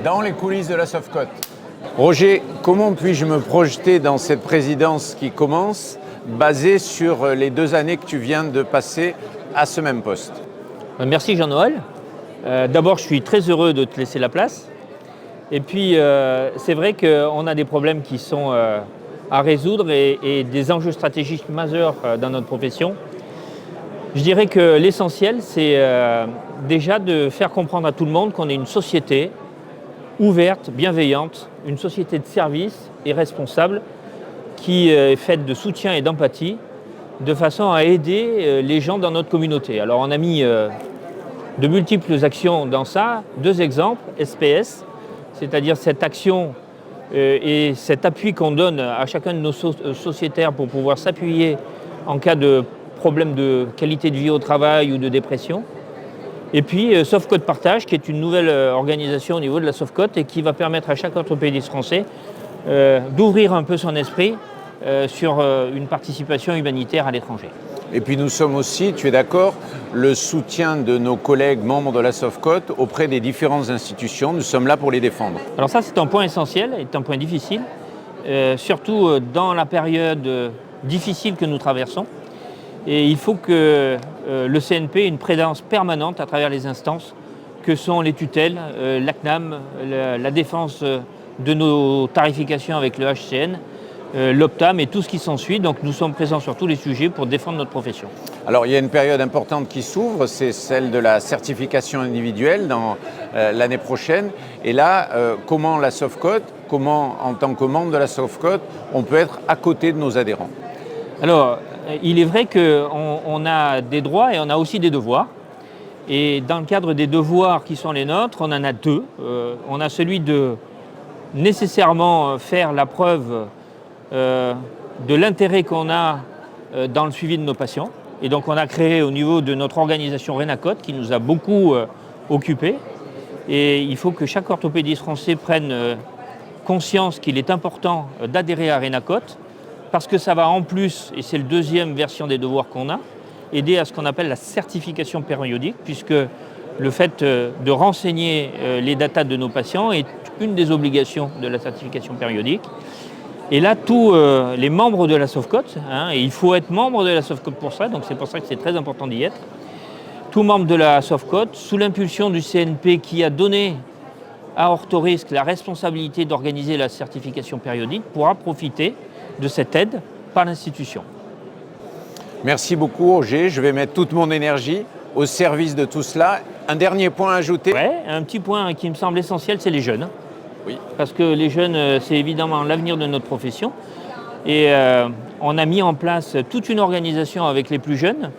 dans les coulisses de la Sofcote. Roger, comment puis-je me projeter dans cette présidence qui commence, basée sur les 2 années que tu viens de passer à ce même poste? Merci Jean-Noël. D'abord, je suis très heureux de te laisser la place. Et puis, c'est vrai qu'on a des problèmes qui sont à résoudre et des enjeux stratégiques majeurs dans notre profession. Je dirais que l'essentiel, c'est déjà de faire comprendre à tout le monde qu'on est une société ouverte, bienveillante, une société de service et responsable qui est faite de soutien et d'empathie de façon à aider les gens dans notre communauté. Alors on a mis de multiples actions dans ça. 2 exemples, SPS, c'est-à-dire cette action et cet appui qu'on donne à chacun de nos sociétaires pour pouvoir s'appuyer en cas de problème de qualité de vie au travail ou de dépression. Et puis Sofcote Partage, qui est une nouvelle organisation au niveau de la Sofcote et qui va permettre à chaque orthopédiste français d'ouvrir un peu son esprit sur une participation humanitaire à l'étranger. Et puis nous sommes aussi, tu es d'accord, le soutien de nos collègues membres de la Sofcote auprès des différentes institutions. Nous sommes là pour les défendre. Alors ça, c'est un point essentiel et un point difficile, surtout dans la période difficile que nous traversons. Et il faut que le CNP ait une présence permanente à travers les instances que sont les tutelles, l'ACNAM, la défense de nos tarifications avec le HCN, l'OPTAM et tout ce qui s'ensuit. Donc nous sommes présents sur tous les sujets pour défendre notre profession. Alors il y a une période importante qui s'ouvre, c'est celle de la certification individuelle dans l'année prochaine. Et là, comment la Sofcote, comment en tant que membre de la Sofcote, on peut être à côté de nos adhérents? Alors, il est vrai qu'on a des droits et on a aussi des devoirs. Et dans le cadre des devoirs qui sont les nôtres, on en a 2. On a celui de nécessairement faire la preuve de l'intérêt qu'on a dans le suivi de nos patients. Et donc on a créé au niveau de notre organisation Renacote, qui nous a beaucoup occupés. Et il faut que chaque orthopédiste français prenne conscience qu'il est important d'adhérer à Renacote, parce que ça va en plus, et c'est la 2e version des devoirs qu'on a, aider à ce qu'on appelle la certification périodique, puisque le fait de renseigner les datas de nos patients est une des obligations de la certification périodique. Et là, tous les membres de la Sofcote, et il faut être membre de la Sofcote pour ça, donc c'est pour ça que c'est très important d'y être, tous membres de la Sofcote, sous l'impulsion du CNP qui a donné à Orthorisque la responsabilité d'organiser la certification périodique, pourra profiter de cette aide par l'institution. Merci beaucoup Roger, je vais mettre toute mon énergie au service de tout cela. Un dernier point à ajouter? Oui, un petit point qui me semble essentiel, c'est les jeunes. Oui. Parce que les jeunes, c'est évidemment l'avenir de notre profession. Et on a mis en place toute une organisation avec les plus jeunes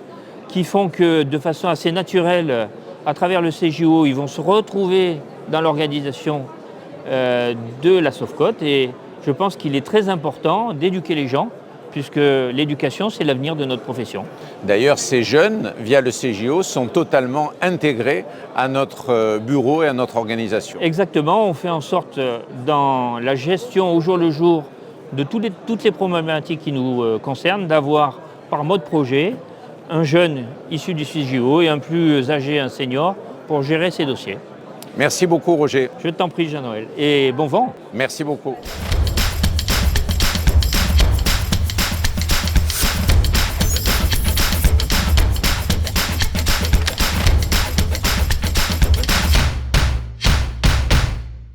qui font que de façon assez naturelle, à travers le CJO, ils vont se retrouver dans l'organisation de la Sofcote. Et je pense qu'il est très important d'éduquer les gens, puisque l'éducation, c'est l'avenir de notre profession. D'ailleurs, ces jeunes, via le CJO, sont totalement intégrés à notre bureau et à notre organisation. Exactement, on fait en sorte, dans la gestion au jour le jour de toutes les problématiques qui nous concernent, d'avoir par mode projet un jeune issu du CJO et un plus âgé, un senior, pour gérer ces dossiers. Merci beaucoup Roger. Je t'en prie Jean-Noël, et bon vent. Merci beaucoup.